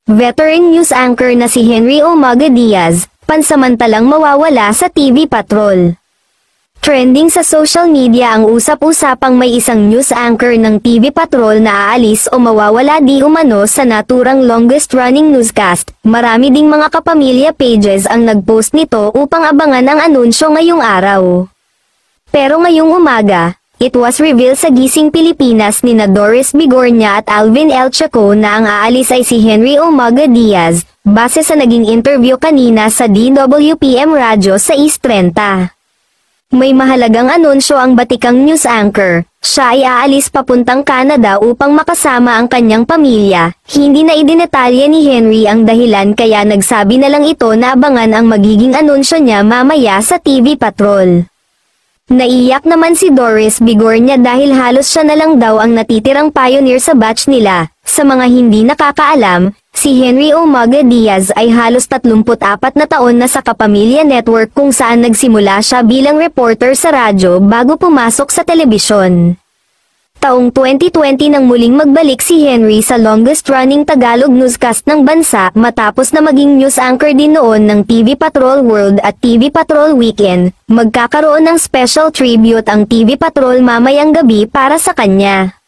Veteran news anchor na si Henry Umaga Diaz, pansamantalang mawawala sa TV Patrol. Trending sa social media ang usap-usapang may isang news anchor ng TV Patrol na aalis o mawawala di umano sa naturang longest-running newscast. Marami ding mga kapamilya pages ang nagpost nito upang abangan ang anunsyo ngayong araw. Pero ngayong umaga, it was revealed sa Gising Pilipinas ni Doris Bigornia at Alvin L. Chaco na ang aalis ay si Henry Umaga Diaz, base sa naging interview kanina sa DWPM Radyo sa East 30. May mahalagang anunsyo ang batikang news anchor. Siya ay aalis papuntang Canada upang makasama ang kanyang pamilya. Hindi na idinetalye ni Henry ang dahilan kaya nagsabi na lang ito na abangan ang magiging anunsyo niya mamaya sa TV Patrol. Naiyak naman si Doris Bigornia dahil halos siya na lang daw ang natitirang pioneer sa batch nila. Sa mga hindi nakakaalam, si Henry Umaga Diaz ay halos 34 na taon na sa Kapamilya Network kung saan nagsimula siya bilang reporter sa radyo bago pumasok sa telebisyon. Taong 2020 nang muling magbalik si Henry sa longest-running Tagalog newscast ng bansa matapos na maging news anchor din noon ng TV Patrol World at TV Patrol Weekend. Magkakaroon ng special tribute ang TV Patrol mamayang gabi para sa kanya.